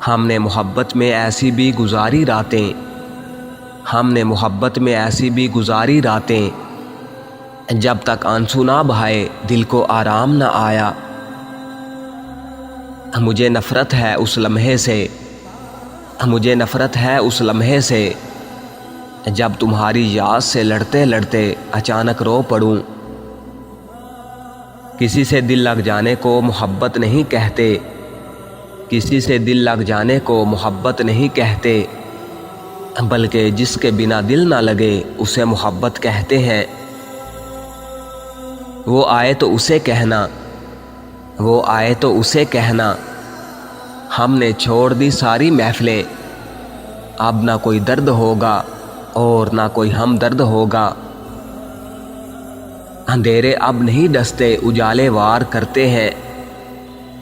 ہم نے محبت میں ایسی بھی گزاری راتیں، ہم نے محبت میں ایسی بھی گزاری راتیں، جب تک آنسو نہ بہائے دل کو آرام نہ آیا۔ مجھے نفرت ہے اس لمحے سے، مجھے نفرت ہے اس لمحے سے، جب تمہاری یاد سے لڑتے لڑتے اچانک رو پڑوں۔ کسی سے دل لگ جانے کو محبت نہیں کہتے، کسی سے دل لگ جانے کو محبت نہیں کہتے، بلکہ جس کے بنا دل نہ لگے اسے محبت کہتے ہیں۔ وہ آئے تو اسے کہنا، وہ آئے تو اسے کہنا، ہم نے چھوڑ دی ساری محفلیں، اب نہ کوئی درد ہوگا اور نہ کوئی ہمدرد ہوگا۔ اندھیرے اب نہیں ڈستے اجالے وار کرتے ہیں،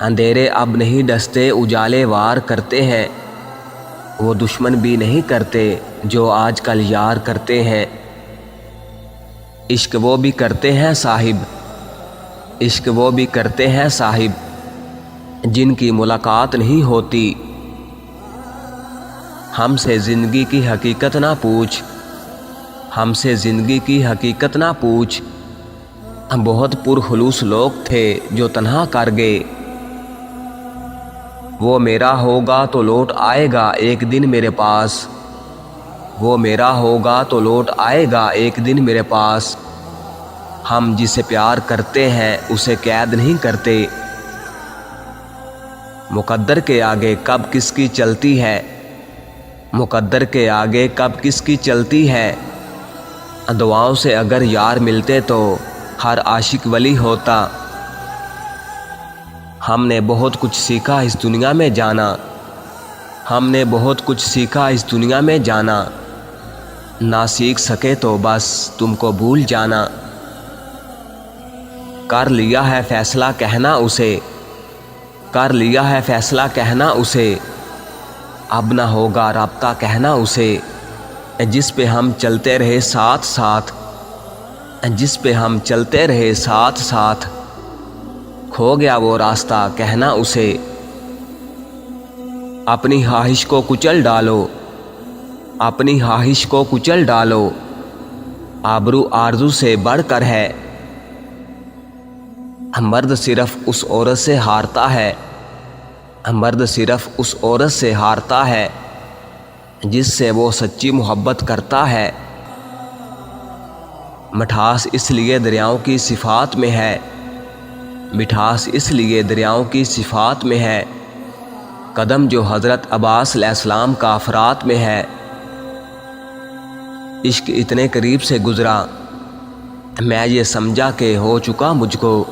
اندھیرے اب نہیں ڈستے اجالے وار کرتے ہیں، وہ دشمن بھی نہیں کرتے جو آج کل یار کرتے ہیں۔ عشق وہ بھی کرتے ہیں صاحب، عشق وہ بھی کرتے ہیں صاحب، جن کی ملاقات نہیں ہوتی۔ ہم سے زندگی کی حقیقت نہ پوچھ، ہم سے زندگی کی حقیقت نہ پوچھ، بہت پرخلوص لوگ تھے جو تنہا کر گئے۔ وہ میرا ہوگا تو لوٹ آئے گا ایک دن میرے پاس، وہ میرا ہوگا تو لوٹ آئے گا ایک دن میرے پاس۔ ہم جسے پیار کرتے ہیں اسے قید نہیں کرتے، مقدر کے آگے کب کس کی چلتی ہے، مقدر کے آگے کب کس کی چلتی ہے۔ دعاؤں سے اگر یار ملتے تو ہر عاشق ولی ہوتا۔ ہم نے بہت کچھ سیکھا اس دنیا میں جانا، ہم نے بہت کچھ سیکھا اس دنیا میں جانا، نہ سیکھ سکے تو بس تم کو بھول جانا۔ کر لیا ہے فیصلہ کہنا اسے، کر لیا ہے فیصلہ کہنا اسے، اب نہ ہوگا رابطہ کہنا اسے، جس پہ ہم چلتے رہے ساتھ ساتھ، جس پہ ہم چلتے رہے ساتھ ساتھ، کھو گیا وہ راستہ کہنا اسے۔ اپنی خواہش کو کچل ڈالو، اپنی خواہش کو کچل ڈالو، آبرو آرزو سے بڑھ کر ہے۔ مرد صرف اس عورت سے ہارتا ہے، مرد صرف اس عورت سے ہارتا ہے جس سے وہ سچی محبت کرتا ہے۔ مٹھاس اس لیے دریاؤں کی صفات میں ہے، مٹھاس اس لیے دریاؤں کی صفات میں ہے، قدم جو حضرت عباس علیہ السلام کا افرات میں ہے۔ عشق اتنے قریب سے گزرا، میں یہ سمجھا کہ ہو چکا مجھ کو